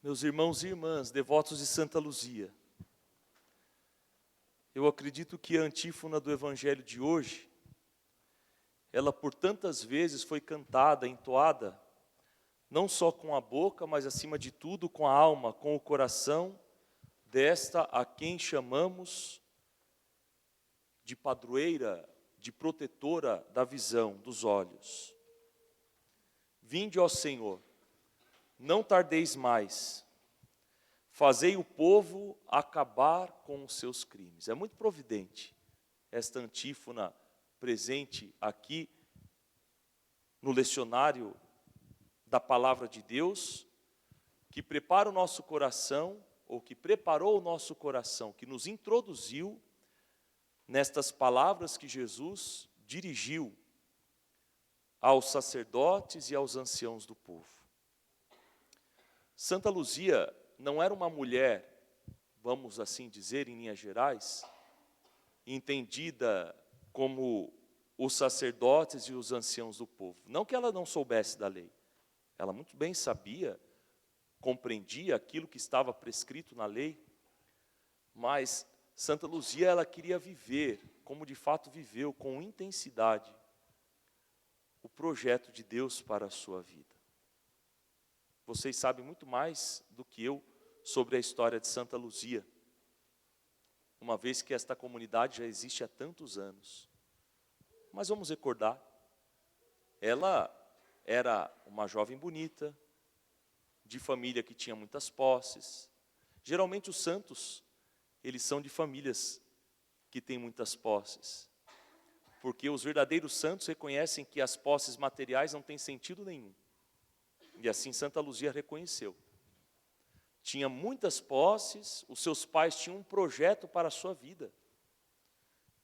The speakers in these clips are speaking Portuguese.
Meus irmãos e irmãs, devotos de Santa Luzia, eu acredito que a antífona do Evangelho de hoje, ela por tantas vezes foi cantada, entoada, não só com a boca, mas acima de tudo com a alma, com o coração, desta a quem chamamos de padroeira, de protetora da visão, dos olhos. Vinde, ó Senhor, não tardeis mais, fazei o povo acabar com os seus crimes. É muito providente esta antífona presente aqui no lecionário da Palavra de Deus, que prepara o nosso coração, ou que preparou o nosso coração, que nos introduziu nestas palavras que Jesus dirigiu aos sacerdotes e aos anciãos do povo. Santa Luzia não era uma mulher, vamos assim dizer, em linhas gerais, entendida como os sacerdotes e os anciãos do povo. Não que ela não soubesse da lei, ela muito bem sabia, compreendia aquilo que estava prescrito na lei, mas Santa Luzia, ela queria viver, como de fato viveu, com intensidade, o projeto de Deus para a sua vida. Vocês sabem muito mais do que eu sobre a história de Santa Luzia, uma vez que esta comunidade já existe há tantos anos. Mas vamos recordar, ela era uma jovem bonita, de família que tinha muitas posses. Geralmente os santos, eles são de famílias que têm muitas posses, porque os verdadeiros santos reconhecem que as posses materiais não têm sentido nenhum. E assim Santa Luzia reconheceu. Tinha muitas posses, os seus pais tinham um projeto para a sua vida.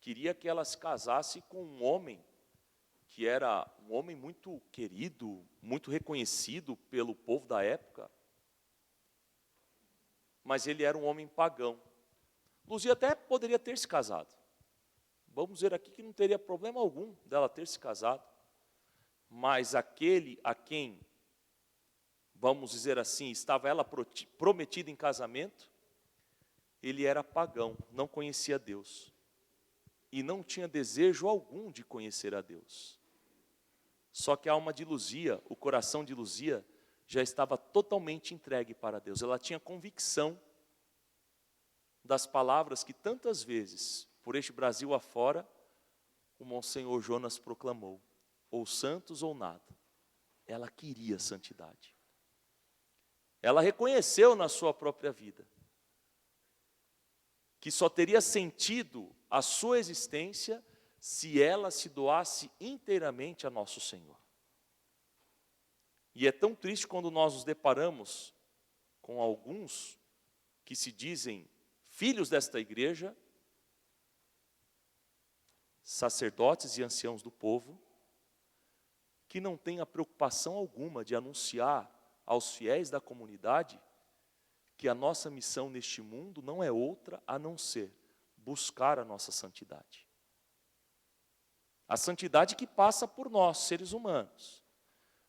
Queria que ela se casasse com um homem, que era um homem muito querido, muito reconhecido pelo povo da época. Mas ele era um homem pagão. Luzia até poderia ter se casado. Vamos dizer aqui que não teria problema algum dela ter se casado. Mas aquele a quem, vamos dizer assim, estava ela prometida em casamento, ele era pagão, não conhecia Deus. E não tinha desejo algum de conhecer a Deus. Só que a alma de Luzia, o coração de Luzia, já estava totalmente entregue para Deus. Ela tinha convicção das palavras que tantas vezes, por este Brasil afora, o Monsenhor Jonas proclamou: ou santos ou nada. Ela queria santidade. Ela reconheceu na sua própria vida que só teria sentido a sua existência se ela se doasse inteiramente a nosso Senhor. E é tão triste quando nós nos deparamos com alguns que se dizem filhos desta igreja, sacerdotes e anciãos do povo, que não têm a preocupação alguma de anunciar aos fiéis da comunidade que a nossa missão neste mundo não é outra a não ser buscar a nossa santidade. A santidade que passa por nós, seres humanos.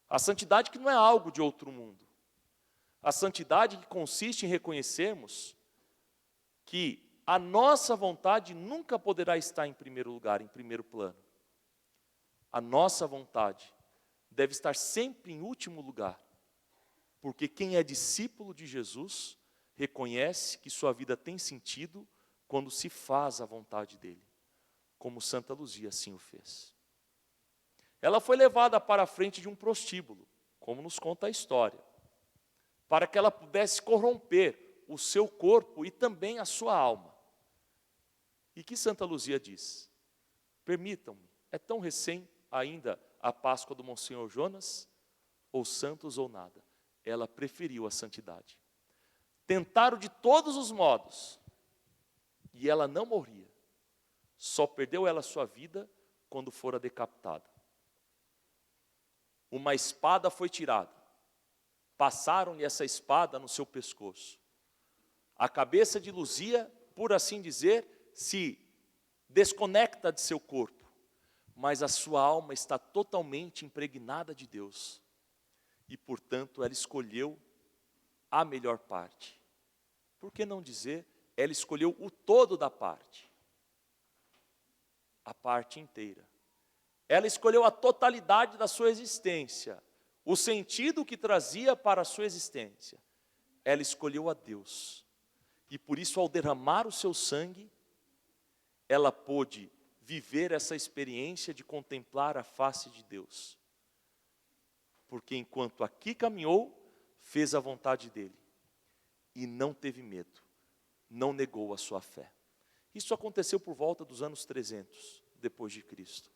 A santidade que não é algo de outro mundo. A santidade que consiste em reconhecermos que a nossa vontade nunca poderá estar em primeiro lugar, em primeiro plano. A nossa vontade deve estar sempre em último lugar. Porque quem é discípulo de Jesus reconhece que sua vida tem sentido quando se faz a vontade dele, como Santa Luzia assim o fez. Ela foi levada para a frente de um prostíbulo, como nos conta a história, para que ela pudesse corromper o seu corpo e também a sua alma. E que Santa Luzia diz? Permitam-me, é tão recém ainda a Páscoa do Monsenhor Jonas, ou santos ou nada. Ela preferiu a santidade. Tentaram de todos os modos, e ela não morria. Só perdeu ela sua vida quando fora decapitada. Uma espada foi tirada. Passaram-lhe essa espada no seu pescoço. A cabeça de Luzia, por assim dizer, se desconecta de seu corpo, mas a sua alma está totalmente impregnada de Deus. E, portanto, ela escolheu a melhor parte. Por que não dizer, ela escolheu o todo da parte? A parte inteira. Ela escolheu a totalidade da sua existência, o sentido que trazia para a sua existência. Ela escolheu a Deus. E por isso, ao derramar o seu sangue, ela pôde viver essa experiência de contemplar a face de Deus. Porque enquanto aqui caminhou, fez a vontade dele. E não teve medo, não negou a sua fé. Isso aconteceu por volta dos anos 300, depois de Cristo.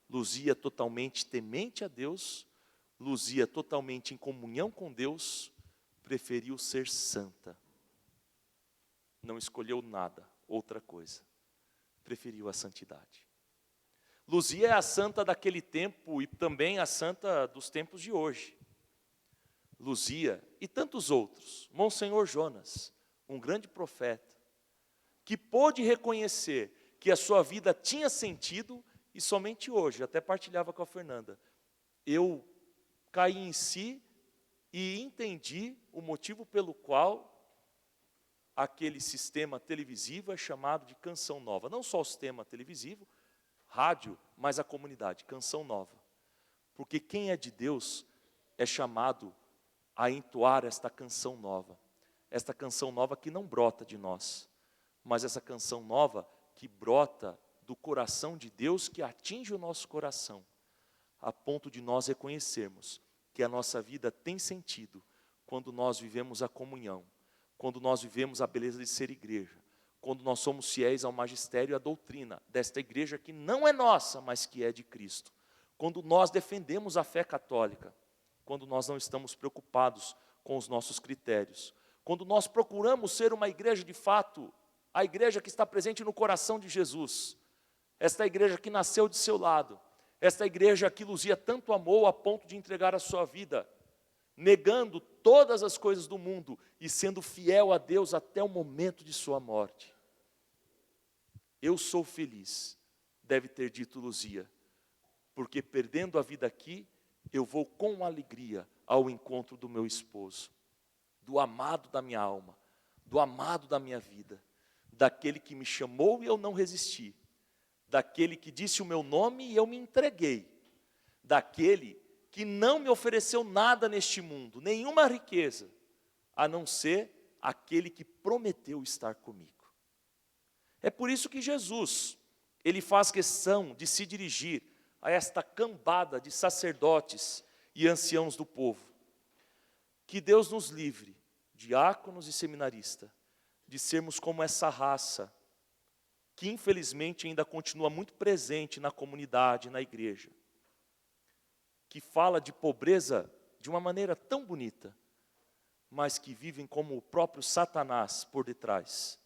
Luzia totalmente temente a Deus, Luzia totalmente em comunhão com Deus, preferiu ser santa. Não escolheu nada, outra coisa. Preferiu a santidade. Luzia é a santa daquele tempo e também a santa dos tempos de hoje. Luzia e tantos outros, Monsenhor Jonas, um grande profeta, que pôde reconhecer que a sua vida tinha sentido e somente hoje, até partilhava com a Fernanda, eu caí em si e entendi o motivo pelo qual aquele sistema televisivo é chamado de Canção Nova. Não só o sistema televisivo, rádio, mas a comunidade, Canção Nova. Porque quem é de Deus é chamado a entoar esta canção nova. Esta canção nova que não brota de nós, mas essa canção nova que brota do coração de Deus, que atinge o nosso coração, a ponto de nós reconhecermos que a nossa vida tem sentido quando nós vivemos a comunhão, quando nós vivemos a beleza de ser igreja, quando nós somos fiéis ao magistério e à doutrina desta igreja que não é nossa, mas que é de Cristo. Quando nós defendemos a fé católica, quando nós não estamos preocupados com os nossos critérios, quando nós procuramos ser uma igreja de fato, a igreja que está presente no coração de Jesus, esta igreja que nasceu de seu lado, esta igreja que Luzia tanto amou a ponto de entregar a sua vida, negando todas as coisas do mundo e sendo fiel a Deus até o momento de sua morte. Eu sou feliz, deve ter dito Luzia, porque perdendo a vida aqui, eu vou com alegria ao encontro do meu esposo, do amado da minha alma, do amado da minha vida, daquele que me chamou e eu não resisti, daquele que disse o meu nome e eu me entreguei, daquele que não me ofereceu nada neste mundo, nenhuma riqueza, a não ser aquele que prometeu estar comigo. É por isso que Jesus, ele faz questão de se dirigir a esta cambada de sacerdotes e anciãos do povo. Que Deus nos livre, diáconos e seminaristas, de sermos como essa raça, que infelizmente ainda continua muito presente na comunidade, na igreja, que fala de pobreza de uma maneira tão bonita, mas que vivem como o próprio Satanás por detrás,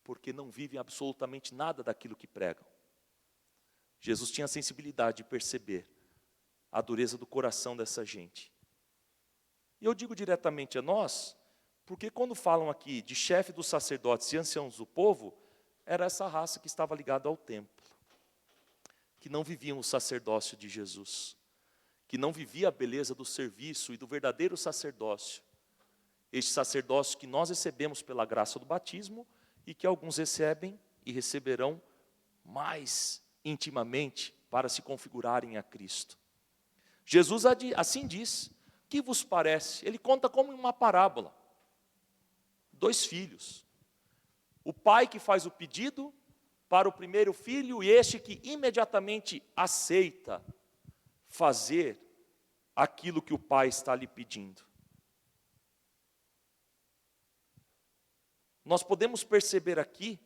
porque não vivem absolutamente nada daquilo que pregam. Jesus tinha a sensibilidade de perceber a dureza do coração dessa gente. E eu digo diretamente a nós, porque quando falam aqui de chefe dos sacerdotes e anciãos do povo, era essa raça que estava ligada ao templo, que não viviam o sacerdócio de Jesus, que não vivia a beleza do serviço e do verdadeiro sacerdócio. Este sacerdócio que nós recebemos pela graça do batismo e que alguns recebem e receberão mais intimamente para se configurarem a Cristo. Jesus assim diz, que vos parece? Ele conta como uma parábola. 2 filhos. O pai que faz o pedido para o primeiro filho e este que imediatamente aceita fazer aquilo que o pai está lhe pedindo. Nós podemos perceber aqui,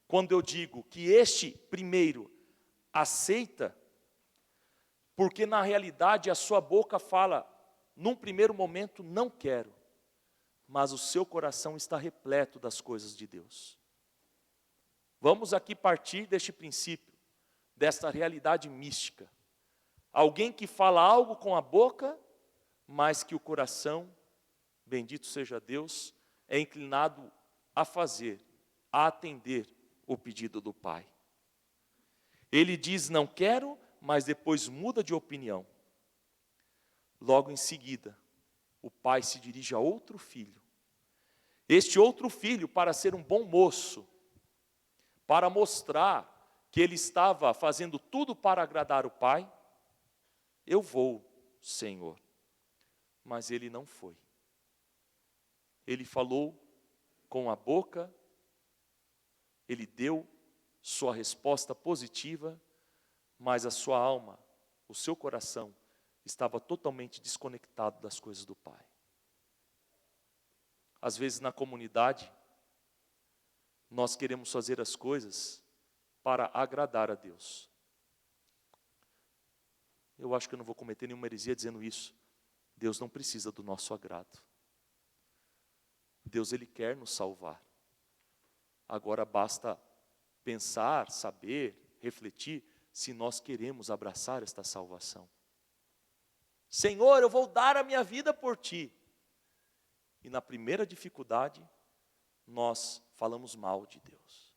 quando eu digo que este primeiro aceita, porque na realidade a sua boca fala, num primeiro momento, não quero, mas o seu coração está repleto das coisas de Deus. Vamos aqui partir deste princípio, desta realidade mística. Alguém que fala algo com a boca, mas que o coração, bendito seja Deus, é inclinado a fazer, a atender o pedido do Pai. Ele diz não quero, mas depois muda de opinião. Logo em seguida, o pai se dirige a outro filho. Este outro filho, para ser um bom moço, para mostrar que ele estava fazendo tudo para agradar o pai, eu vou, Senhor. Mas ele não foi. Ele falou com a boca, ele deu sua resposta positiva, mas a sua alma, o seu coração, estava totalmente desconectado das coisas do Pai. Às vezes na comunidade, nós queremos fazer as coisas para agradar a Deus. Eu acho que eu não vou cometer nenhuma heresia dizendo isso. Deus não precisa do nosso agrado. Deus, Ele quer nos salvar. Agora basta pensar, saber, refletir, se nós queremos abraçar esta salvação. Senhor, eu vou dar a minha vida por Ti. E na primeira dificuldade, nós falamos mal de Deus.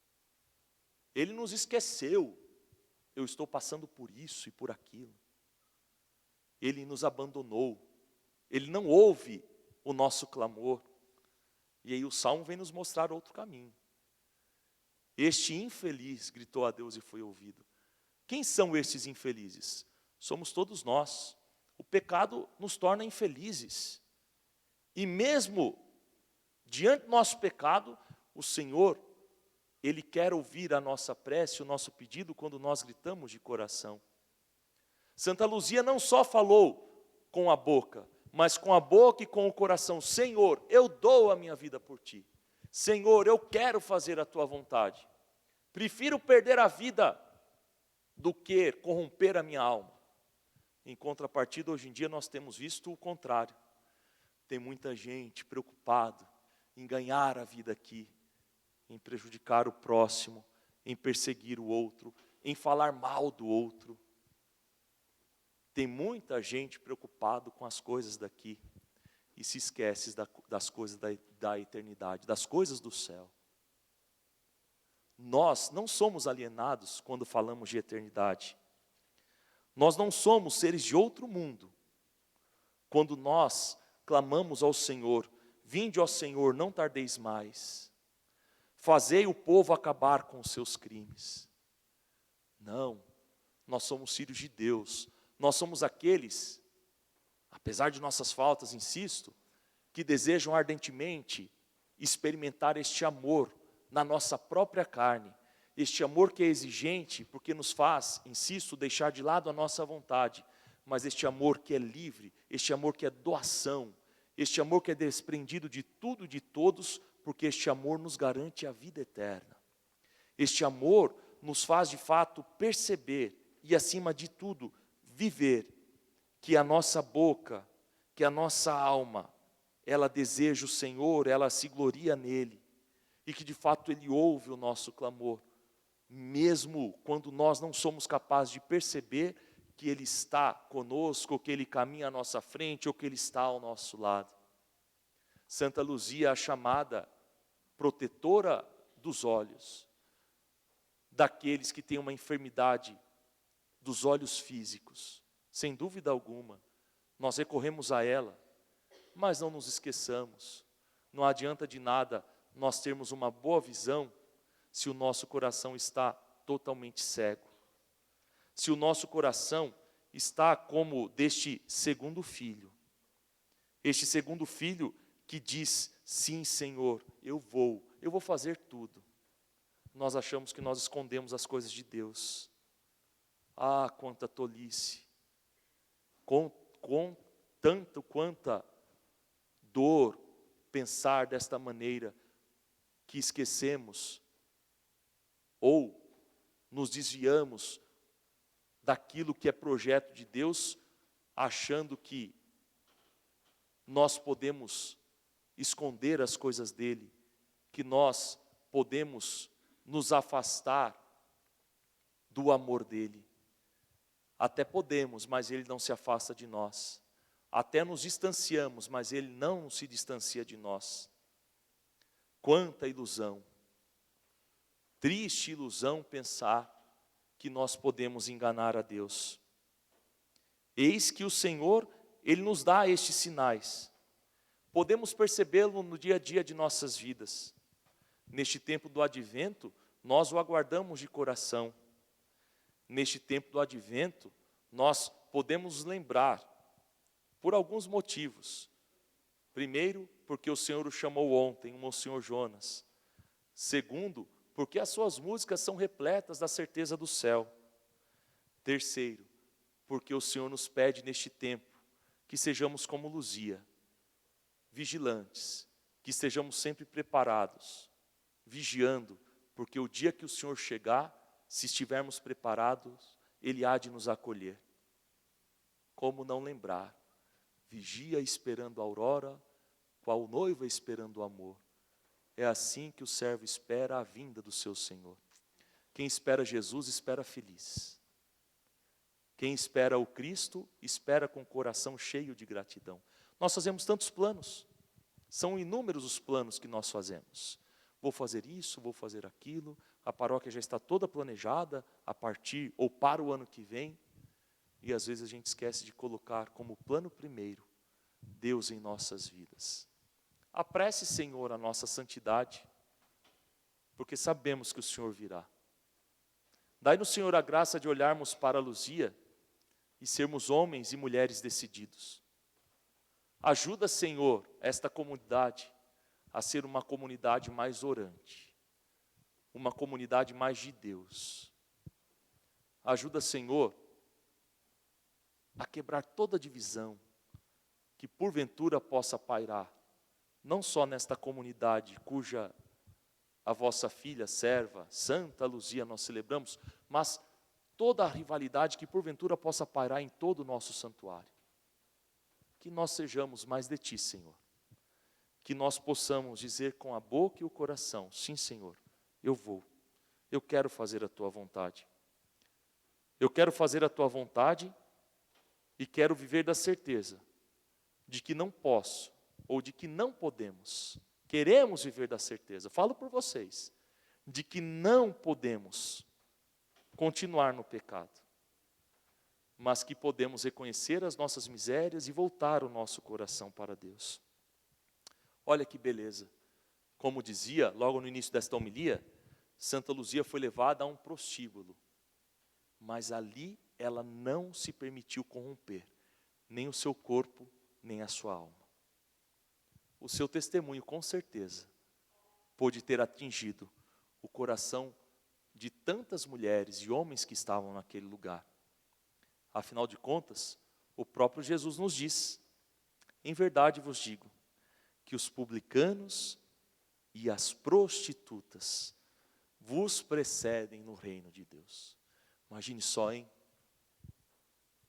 Ele nos esqueceu. Eu estou passando por isso e por aquilo. Ele nos abandonou. Ele não ouve o nosso clamor. E aí o Salmo vem nos mostrar outro caminho. Este infeliz gritou a Deus e foi ouvido. Quem são estes infelizes? Somos todos nós. O pecado nos torna infelizes. E mesmo diante do nosso pecado, o Senhor, Ele quer ouvir a nossa prece, o nosso pedido, quando nós gritamos de coração. Santa Luzia não só falou com a boca, mas com a boca e com o coração. Senhor, eu dou a minha vida por Ti. Senhor, eu quero fazer a Tua vontade. Prefiro perder a vida do que corromper a minha alma. Em contrapartida, hoje em dia nós temos visto o contrário. Tem muita gente preocupada em ganhar a vida aqui, em prejudicar o próximo, em perseguir o outro, em falar mal do outro. Tem muita gente preocupada com as coisas daqui e se esquece das coisas da eternidade, das coisas do céu. Nós não somos alienados quando falamos de eternidade. Nós não somos seres de outro mundo. Quando nós clamamos ao Senhor, vinde, ó Senhor, não tardeis mais. Fazei o povo acabar com os seus crimes. Não, nós somos filhos de Deus. Nós somos aqueles, apesar de nossas faltas, insisto, que desejam ardentemente experimentar este amor na nossa própria carne. Este amor que é exigente, porque nos faz, insisto, deixar de lado a nossa vontade, mas este amor que é livre, este amor que é doação, este amor que é desprendido de tudo e de todos, porque este amor nos garante a vida eterna. Este amor nos faz de fato perceber e, acima de tudo, viver que a nossa boca, que a nossa alma, ela deseja o Senhor, ela se gloria nele, e que de fato Ele ouve o nosso clamor, mesmo quando nós não somos capazes de perceber que Ele está conosco, ou que Ele caminha à nossa frente, ou que Ele está ao nosso lado. Santa Luzia, a chamada protetora dos olhos, daqueles que têm uma enfermidade dos olhos físicos, sem dúvida alguma, nós recorremos a ela, mas não nos esqueçamos, não adianta de nada nós termos uma boa visão se o nosso coração está totalmente cego. Se o nosso coração está como deste segundo filho. Este segundo filho que diz, sim Senhor, eu vou fazer tudo. Nós achamos que nós escondemos as coisas de Deus. Ah, quanta tolice. Com quanta dor pensar desta maneira, que esquecemos ou nos desviamos daquilo que é projeto de Deus, achando que nós podemos esconder as coisas dele, que nós podemos nos afastar do amor dele. Até podemos, mas ele não se afasta de nós. Até nos distanciamos, mas ele não se distancia de nós. Quanta ilusão. Triste ilusão pensar que nós podemos enganar a Deus. Eis que o Senhor, Ele nos dá estes sinais. Podemos percebê-lo no dia a dia de nossas vidas. Neste tempo do advento, nós o aguardamos de coração. Neste tempo do advento, nós podemos lembrar, por alguns motivos. Primeiro, porque o Senhor o chamou ontem, o Monsenhor Jonas. Segundo, porque as suas músicas são repletas da certeza do céu. Terceiro, porque o Senhor nos pede neste tempo que sejamos como Luzia, vigilantes, que estejamos sempre preparados, vigiando, porque o dia que o Senhor chegar, se estivermos preparados, Ele há de nos acolher. Como não lembrar? Vigia esperando a aurora, qual noiva esperando o amor. É assim que o servo espera a vinda do seu Senhor. Quem espera Jesus, espera feliz. Quem espera o Cristo, espera com o coração cheio de gratidão. Nós fazemos tantos planos, são inúmeros os planos que nós fazemos. Vou fazer isso, vou fazer aquilo, a paróquia já está toda planejada a partir ou para o ano que vem, e às vezes a gente esquece de colocar como plano primeiro Deus em nossas vidas. Apresse, Senhor, a nossa santidade, porque sabemos que o Senhor virá. Dai-nos, Senhor, a graça de olharmos para a Luzia e sermos homens e mulheres decididos. Ajuda, Senhor, esta comunidade a ser uma comunidade mais orante, uma comunidade mais de Deus. Ajuda, Senhor, a quebrar toda divisão que porventura possa pairar, não só nesta comunidade cuja a vossa filha, serva, Santa Luzia, nós celebramos, mas toda a rivalidade que porventura possa pairar em todo o nosso santuário. Que nós sejamos mais de Ti, Senhor. Que nós possamos dizer com a boca e o coração, sim, Senhor, eu vou, eu quero fazer a Tua vontade. Eu quero fazer a Tua vontade e quero viver da certeza de que não posso, ou de que não podemos, queremos viver da certeza, falo por vocês, de que não podemos continuar no pecado, mas que podemos reconhecer as nossas misérias e voltar o nosso coração para Deus. Olha que beleza, como dizia logo no início desta homilia, Santa Luzia foi levada a um prostíbulo, mas ali ela não se permitiu corromper, nem o seu corpo, nem a sua alma. O seu testemunho, com certeza, pôde ter atingido o coração de tantas mulheres e homens que estavam naquele lugar. Afinal de contas, o próprio Jesus nos diz, em verdade vos digo, que os publicanos e as prostitutas vos precedem no reino de Deus. Imagine só, hein?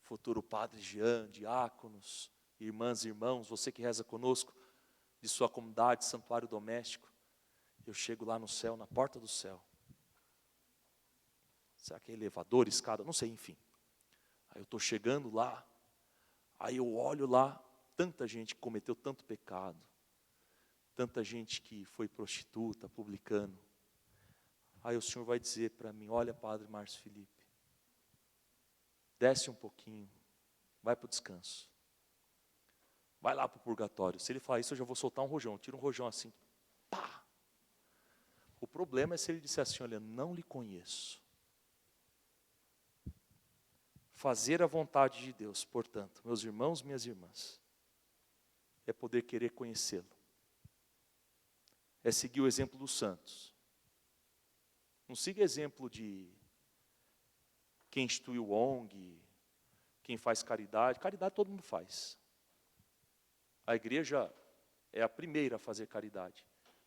Futuro Padre Jean, diáconos, irmãs e irmãos, você que reza conosco, de sua comunidade, santuário doméstico, eu chego lá no céu, na porta do céu. Será que é elevador, escada? Não sei, enfim. Aí eu estou chegando lá, aí eu olho lá, tanta gente que cometeu tanto pecado, tanta gente que foi prostituta, publicano. Aí o Senhor vai dizer para mim, olha, Padre Márcio Felipe, desce um pouquinho, vai para o descanso. Vai lá para o purgatório. Se ele falar isso, eu já vou soltar um rojão. Tira um rojão assim. Pá! O problema é se ele disser assim, olha, não lhe conheço. Fazer a vontade de Deus, portanto, meus irmãos, minhas irmãs, é poder querer conhecê-lo. É seguir o exemplo dos santos. Não siga exemplo de quem instituiu ONG, quem faz caridade. Caridade todo mundo faz. A igreja é a primeira a fazer caridade.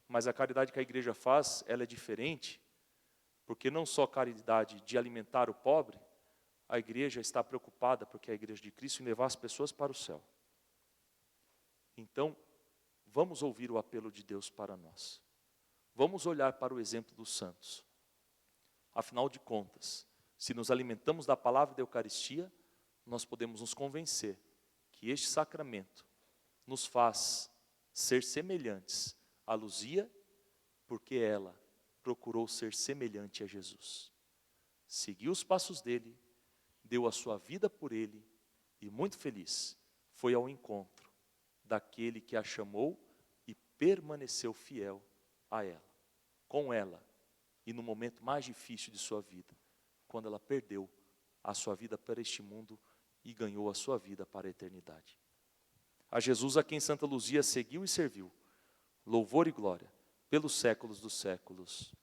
Mas a caridade que a igreja faz, ela é diferente, porque não só caridade de alimentar o pobre, a igreja está preocupada, porque é a igreja de Cristo, em levar as pessoas para o céu. Então, vamos ouvir o apelo de Deus para nós. Vamos olhar para o exemplo dos santos. Afinal de contas, se nos alimentamos da palavra da Eucaristia, nós podemos nos convencer que este sacramento nos faz ser semelhantes a Luzia, porque ela procurou ser semelhante a Jesus. Seguiu os passos dele, deu a sua vida por ele, e muito feliz foi ao encontro daquele que a chamou e permaneceu fiel a ela, com ela, e no momento mais difícil de sua vida, quando ela perdeu a sua vida para este mundo e ganhou a sua vida para a eternidade. A Jesus a quem Santa Luzia seguiu e serviu, louvor e glória pelos séculos dos séculos.